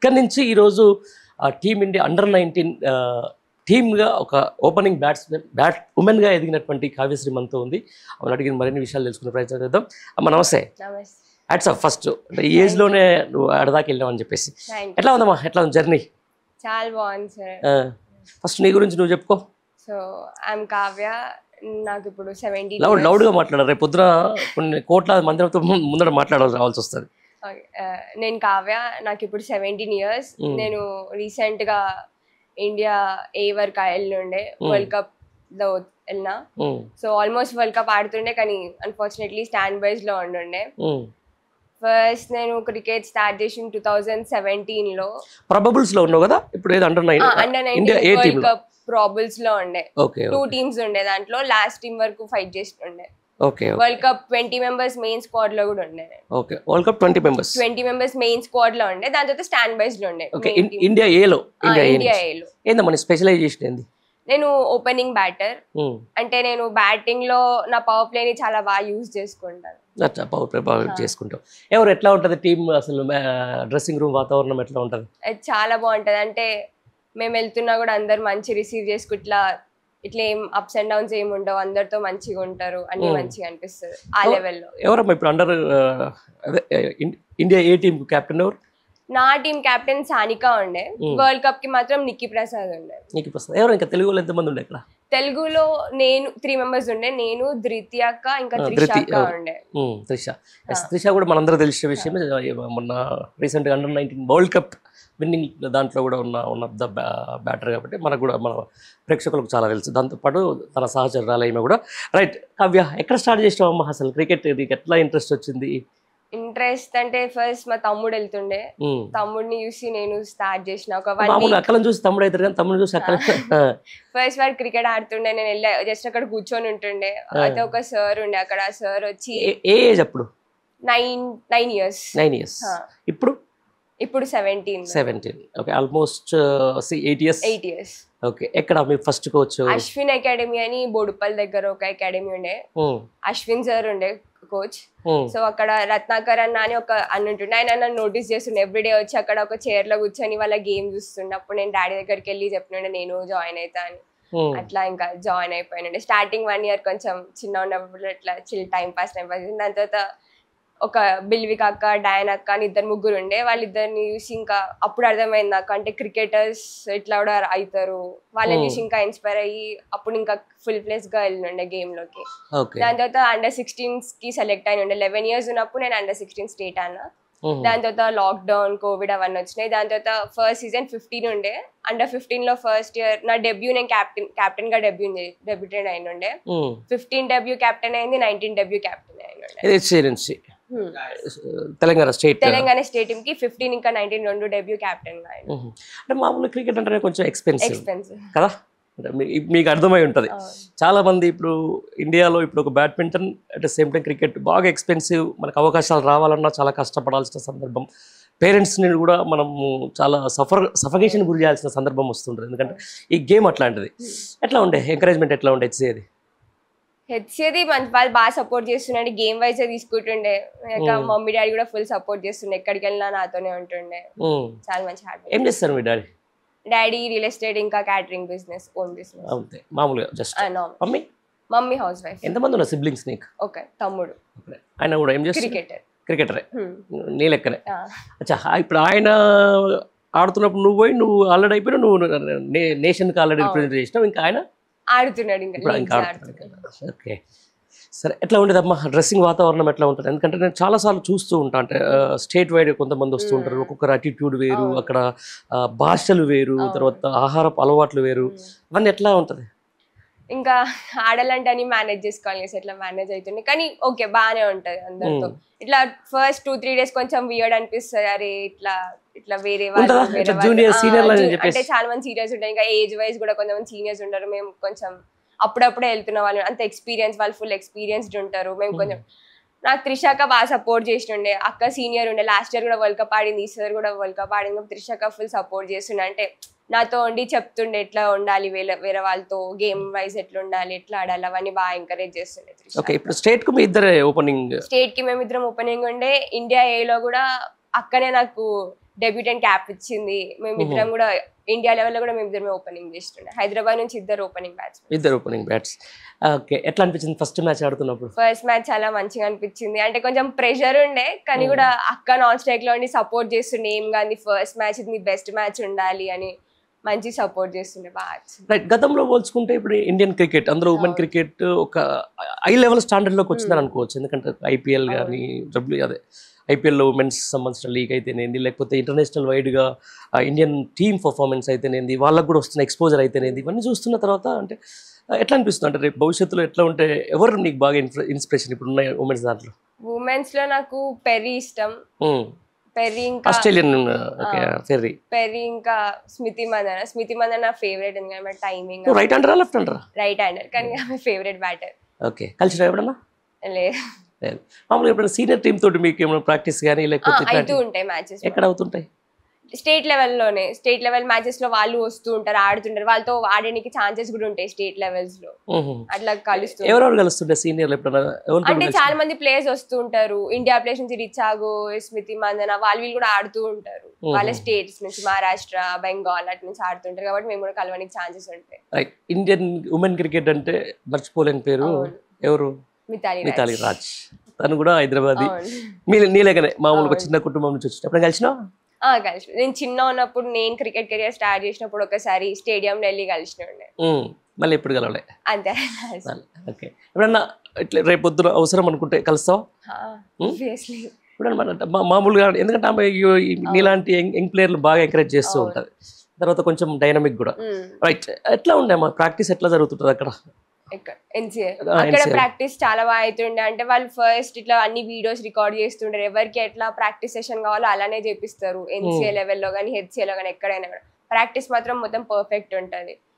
ఇక్కడి నుంచి ఈరోజు టీమ్ ఇండియా అండర్-19 టీమ్గా ఒక ఓపెనింగ్ బ్యాట్ ఉమెన్గా ఎదిగినటువంటి కావ్యశ్రీ మనతో ఉంది. ఆమెను అడిగిన మరిన్ని విషయాలు తెలుసుకునే ప్రయత్నం చేద్దాం. అమ్మ నమస్తే. హ్యాట్స్ ఆఫ్ ఫస్ట్ అంటే ఈ ఏజ్లోనే నువ్వు ఆడదాకా వెళ్ళావని చెప్పేసి. ఎట్లా ఉందమ్మా, ఎట్లా ఉంది జర్నీ? చాలా బాగుంది సార్. ఫస్ట్ నీ గురించి నువ్వు చెప్పుకో. సో ఐఎమ్ కావ్య, నాకు ఇప్పుడు 17. లౌడ్గా మాట్లాడారు, రేపు పొద్దున కొన్ని కోట్ల మందితో ముందర మాట్లాడాల్సి వస్తుంది. నేను కావ్య, నాకు ఇప్పుడు 17 years. నేను రీసెంట్గా ఇండియా వరకు వెళ్ళుండే, వరల్డ్ కప్ లో వెళ్ళినా. సో ఆల్మోస్ట్ వరల్డ్ కప్ ఆడుతుండే, కానీ అన్ఫార్చునేట్లీ స్టాండ్ బైస్ లో ఉండుండే. ఫస్ట్ నేను క్రికెట్ స్టార్ట్ చేసిన 2017 లో. ప్రాబబుల్స్ లో ఉన్నావు కదా ఇప్పుడు? అండర్-19 వరల్డ్ కప్ ప్రాబబుల్స్ లో ఉండే. 2 teams ఉండే, దాంట్లో లాస్ట్ టీం వరకు ఫైట్ చేస్తుండే. World cup 20 members main squad లో కూడా ఉండే. World cup 20 members main squad లో ఉండే, దాని తర్వాత స్టాండ్ బైస్ లో ఉండే. ఇండియా ఏలో ఇండియా మన స్పెషలైజేషన్ ఏంది? నేను ఓపెనింగ్ బ్యాటర్, అంటే నేను బ్యాటింగ్ లో నా పవర్ ప్లే ని చాలా బాగా యూజ్ చేసుకుంటాను. పవర్ ప్లే బాగా చేసుకుంటావు. ఎవరు ఎట్లా ఉంటది టీమ్, అసలు డ్రెస్సింగ్ రూమ్ వాతావరణం ఎట్లా ఉంటది? చాలా బాగుంటది. అంటే మేము వెళ్తున్నా కూడా అందరు మంచి రిసీవ్ చేసుకుంటా, ఇట్లా ఏం అప్స్ అండ్ డౌన్స్ ఏమి ఉండవు, అందరితో మంచిగా ఉంటారు, అన్ని మంచిగా అనిపిస్తుంది ఆ లెవెల్లో. ఎవరమ్మా ఇప్పుడు అండర్ ఇండియా ఏ టీమ్ కెప్టెన్ ఎవరు? నా టీం కెప్టెన్ సానికా ఉండే. వరల్డ్ కప్ కి మాత్రం నిక్కీ ప్రసాద్ ఉండే. నిక్కీ ప్రసాద్ ఎవరు? ఇంకా తెలుగులో ఎంతమంది ఉండే ఇక్కడ? తెలుగులో నేను 3 members ఉండే, నేను ధృతి అక్క ఇంకా త్రిష ఉండే. త్రిష కూడా మనందరూ తెలిసిన విషయమే. మొన్న రీసెంట్గా అండర్-19 వరల్డ్ కప్ విన్నింగ్ దాంట్లో కూడా ఉన్న ద బ్యాటర్ కాబట్టి మనకు కూడా మన ప్రేక్షకులకు చాలా తెలుసు. దాంతోపాటు తన సహచరాలు ఈమె కూడా. రైట్ కావ్య, ఎక్కడ స్టార్ట్ చేసినావు అమ్మ అసలు క్రికెట్? నీకు ఎట్లా ఇంట్రెస్ట్ వచ్చింది? ఇంట్రెస్ట్ అంటే ఫస్ట్ మా తమ్ముడు వెళ్తుండే, తమ్ముడిని చూసి నేను స్టార్ట్ చేసిన. ఒక అక్కలను చూసి తమ్ముడు అవుతారు కానీ తమ్ముడు చూసి అక్కడ ఫస్ట్ వాడు క్రికెట్ ఆడుతుండే, నేను వెళ్ళా జస్ట్ అక్కడ కూర్చొని ఉంటుండే. అయితే ఒక సార్ ఉండే అక్కడ, సార్ వచ్చి ఏ ఏజ్ అప్పుడు? 9 years. ఇప్పుడు 17. Okay, almost 8 years. ఓకే, ఎక్కడ మీ ఫస్ట్ కోచ్? అశ్విన్ అకాడమీ అని బోడుపల్ దగ్గర ఒక అకాడమీ ఉండే, అశ్విన్ సార్ ఉండే కోచ్. సో అక్కడ రత్నాకర్ అన్న అని ఒక అన్న ఉంటుండే, ఆయన నన్ను నోటీస్ చేస్తుండే. ఎవ్రీడే వచ్చి అక్కడ ఒక చైర్ లో కూర్చొని వాళ్ళ గేమ్ చూస్తుండే. అప్పుడు నేను డాడీ దగ్గరికి వెళ్ళి చెప్పినండే నేను జాయిన్ అవుతా అని. అట్లా ఇంకా జాయిన్ అయిపోయినండే. స్టార్టింగ్ 1 year కొంచెం చిన్న ఉన్నప్పుడు అట్లా టైం పాస్. దాని తర్వాత ఒక బిల్విక్ అక్క, డయాన్ అక్క అని 2-3 ఉండే. వాళ్ళిద్దరిని చూసి ఇంకా అప్పుడు అర్థమైంది నాకు, అంటే క్రికెటర్స్ ఇట్లా కూడా అవుతారు. వాళ్ళని చూసి ఇంకా ఇన్స్పైర్ అయ్యి అప్పుడు ఇంకా ఫుల్ ప్లేస్ గా వెళ్ళిండే గేమ్ లోకి. దాని తర్వాత అండర్-16 కి సెలెక్ట్ అయిన ఉండే. 11 years ఉన్నప్పుడు నేను అండర్-16 స్టేట్ అన్నా. దాని తర్వాత లాక్డౌన్, కోవిడ్ అవన్నీ వచ్చినాయి. దాని తర్వాత ఫస్ట్ సీజన్ 15 ఉండే. అండర్-15 లో ఫస్ట్ ఇయర్ నా డెబ్యూ, నేను కెప్టెన్ గా డెబ్యూటెడ్ అయిన ఉండే. 15 డెబ్యూ కెప్టెన్ అయింది, 19 డెబ్యూ కెప్టెన్ అయిన ఉండే. తెలంగాణ స్టేట్ టీమ్ కి 15 ఇంకా 19 రెండు డెబ్యూ కెప్టెన్ గా. అంటే మామూలుగా క్రికెట్ అంటే కొంచెం ఎక్స్పెన్సివ్ కదా, మీకు అర్థమై ఉంటుంది. చాలా మంది ఇప్పుడు ఇండియాలో ఇప్పుడు ఒక badminton at the same time cricket బాగా ఎక్స్పెన్సివ్. మనకు అవకాశాలు రావాలన్నా చాలా కష్టపడాల్సిన సందర్భం. పేరెంట్స్ని కూడా మనము చాలా సఫకేషన్ గురి చేయాల్సిన సందర్భం వస్తుంటుంది. ఎందుకంటే ఈ గేమ్ అట్లాంటిది. ఎట్లా ఉండే ఎంకరేజ్మెంట్, ఎట్లా ఉండే హెచ్సిది వాళ్ళు బాగా సపోర్ట్ చేస్తుండే. గేమ్ వైజ్ తీసుకుంటుండే. మమ్మీ డాడీ కూడా ఫుల్ సపోర్ట్ చేస్తుండే, ఎక్కడికి వెళ్ళినా నాతోనే ఉంటుండే. చాలా మంచి హ్యాపీ. ఏం చేస్తారు మీ డాడీ? డాడీ రియల్ ఎస్టేట్ ఇంకా క్యాటరింగ్ బిజినెస్, ఓన్ బిజినెస్. అంతే మామూలుగా జస్ట్. Mummy house wife. ఎంతమంది ఉన్నారు సిబ్లింగ్స్ నీకు? ఓకే, తమ్ముడు. ఆయన కూడా ఏం చేస్తారు? క్రికెటరే నీ లెక్కనే. అచ్చా, ఇప్పుడు ఆయన ఆడుతున్నప్పుడు నువ్వు ఆల్రెడీ అయిపోయినా, నువ్వు నేషన్కి ఆల్రెడీ రిప్రజెంట్ చేసినావు, ఇంకా ఆయన ఆడుతున్నాడు ఇంకా. ఓకే, సరే. ఎట్లా ఉండేదమ్మా డ్రెస్సింగ్ వాతావరణం ఎట్లా ఉంటుంది? ఎందుకంటే నేను చాలాసార్లు చూస్తూ ఉంటాను, అంటే స్టేట్ వైడ్ కొంతమంది వస్తూ ఉంటారు. ఒక్కొక్కరు అటిట్యూడ్ వేరు, అక్కడ భాషలు వేరు, తర్వాత ఆహారపు అలవాట్లు వేరు. అవన్నీ ఎట్లా ఉంటుంది? ఇంకా ఆడాలంటే అని మేనేజ్ చేసుకోవాలి, ఎట్లా మేనేజ్ అవుతుంది. కానీ ఓకే, బాగానే ఉంటది అందరితో. ఇట్లా ఫస్ట్ 2-3 days కొంచెం వియర్డ్ అనిపిస్తుంది. అరే ఇట్లా వేరే వాళ్ళు అంటే చాలా మంది సీనియర్స్ ఉంటారు. ఇంకా ఏజ్ వైజ్ కూడా కొంతమంది సీనియర్స్ ఉంటారు. మేము కొంచెం అప్పుడప్పుడే వెళ్తున్న వాళ్ళు, అంత ఎక్స్పీరియన్స్, వాళ్ళు ఫుల్ ఎక్స్పీరియన్స్డ్ ఉంటారు. మేము కొంచెం, నాకు త్రిషాక బాగా సపోర్ట్ చేస్తుండే. అక్క సీనియర్ ఉండే, లాస్ట్ ఇయర్ కూడా వరల్డ్ కప్ ఆడింది, ఈ సార్ కూడా వరల్డ్ కప్ ఆడింది. త్రిషాక ఫుల్ సపోర్ట్ చేస్తుండే. అంటే నాతో ఉండి చెప్తుండే ఎట్లా ఉండాలి, వేరే వాళ్ళతో గేమ్ వైజ్ ఎట్లా ఉండాలి, ఎట్లా ఆడాలి, అవన్నీ బాగా ఎంకరేజ్ చేస్తుండే. స్టేట్ కి మేము ఇద్దరం ఓపెనింగ్ ఉండే. ఇండియా ఏలో కూడా అక్కనే నాకు డెబ్యూటెంట్ క్యాప్ ఇచ్చింది. మేమిద్దరం కూడా ఇండియా లెవెల్లో కూడా మేమిద్దరమే ఓపెనింగ్ చేస్తుండే. హైదరాబాద్ నుంచి ఇద్దరు ఓపెనింగ్ బ్యాట్స్. ఓకే, ఎట్లా అనిపించింది ఫస్ట్ మ్యాచ్ ఆడుతున్నప్పుడు? ఫస్ట్ మ్యాచ్ చాలా మంచిగా అనిపించింది. అంటే కొంచెం ప్రెషర్ ఉండే, కానీ కూడా అక్క నాన్ స్ట్రైక్ లో ఉండి సపోర్ట్ చేస్తుండే. ఏం కానీ ఫస్ట్ మ్యాచ్ ఇది బెస్ట్ మ్యాచ్ ఉండాలి అని మంచి సపోర్ట్ చేస్తుండే. బాగా రైట్. గతంలో పోల్చుకుంటే ఇప్పుడు ఇండియన్ క్రికెట్, అందులో ఉమెన్ క్రికెట్ ఒక హై లెవెల్ స్టాండర్డ్లోకి వచ్చిందని అనుకోవచ్చు. ఎందుకంటే ఐపీఎల్ కానీ ఐపీఎల్లో ఉమెన్స్ సంబంధించిన లీగ్ అయితేనేది, లేకపోతే ఇంటర్నేషనల్ వైడ్గా ఇండియన్ టీమ్ పర్ఫార్మెన్స్ అయితేనేది, వాళ్ళకు కూడా వస్తున్న ఎక్స్పోజర్ అయితేనేది, ఇవన్నీ చూస్తున్న తర్వాత అంటే ఎట్లా అనిపిస్తుంది? అంటే రేపు భవిష్యత్తులో ఎట్లా ఉంటే ఎవరు నీకు బాగా ఇన్స్పిరేషన్ ఇప్పుడు ఉన్నాయి ఉమెన్స్ దాంట్లో? ఉమెన్స్ లో నాకు పెర్రీ ఇష్టం. పెర్రీ ఇంకా ఆస్ట్రేలియన్ పెర్రీ ఇంకా స్మృతి మందన నా ఫేవరెట్. ఎందుకంటే టైమింగ్ రైట్ హ్యాండరా లెఫ్ట్ హ్యాండరా? రైట్ హ్యాండర్, కానీ ఆమె ఫేవరెట్ బ్యాటర్. ఓకే, కలిసి ఎప్పుడన్నా? లేదు. మామూలుగా ఎప్పుడైనా సీనియర్ టీమ్ తోటి మీకు ఏమైనా ప్రాక్టీస్ కానీ లేకపోతే అవుతూ ఉంటాయి మ్యాచెస్? ఎక్కడ అవుతుంటాయి? స్టేట్ లెవెల్ మ్యాచెస్ లో వాళ్ళు వస్తూ ఉంటారు, ఆడుతుంటారు. వాళ్ళతో ఆడడానికి ఛాన్సెస్ కూడా ఉంటాయి స్టేట్ లెవెల్స్ లో. అట్లా కలుస్తూ ఎవరెవరు కలుస్తుంటారు సీనియర్లు ఎప్పుడన్నా? అంటే చాలా మంది ప్లేయర్స్ వస్తూ ఉంటారు. ఇండియా ప్లేయర్స్ నుంచి రిచాగో, స్మృతి మందన వీళ్ళు కూడా ఆడుతూ ఉంటారు. వాళ్ళ స్టేట్స్ నుంచి మహారాష్ట్ర, బెంగాల్ అటు నుంచి ఆడుతుంటారు. కాబట్టి మేము కూడా కలవడానికి ఛాన్సెస్ ఉంటాయి. ఇండియన్ ఉమెన్ క్రికెట్ అంటే మర్చిపోలేని పేరు ఎవరు? మిథాలీ రాజ్. తను కూడా హైదరాబాద్. నీలేకనే మామూలుగా చిన్న కుటుంబం నుంచి వచ్చి ఎప్పుడైనా కలిసినా? కలిసి నేను చిన్న ఉన్నప్పుడు, నేను క్రికెట్ కెరియర్ స్టార్ట్ చేసినప్పుడు ఒకసారి స్టేడియంలో వెళ్ళి కలిసిన ఉండే. మళ్ళీ ఎప్పుడు కలవలే? అంతే. ఓకే, ఎప్పుడన్నా ఇట్లా రేపు పొద్దున అవసరం అనుకుంటే కలుస్తావు? మామూలుగా ఎందుకంటే ఆమె నీలాంటి యంగ్ ప్లేయర్లు బాగా ఎంకరేజ్ చేస్తూ ఉంటుంది. తర్వాత కొంచెం డైనమిక్ కూడా. రైట్, ఎట్లా ఉండే మా ప్రాక్టీస్ ఎట్లా జరుగుతుంటుంది అక్కడ? NCA అక్కడ ప్రాక్టీస్ చాలా బాగా అవుతుండే. అంటే వాళ్ళు ఫస్ట్ ఇట్లా అన్ని వీడియోస్ రికార్డ్ చేస్తుంటారు. ఎవరికి ఎట్లా ప్రాక్టీస్ సెషన్ కావాలో అలానే చేపిస్తారు. NCA లెవెల్లో కానీ HCA లో కానీ ఎక్కడైనా కూడా ప్రాక్టీస్ మాత్రం మొత్తం పర్ఫెక్ట్ ఉంటుంది.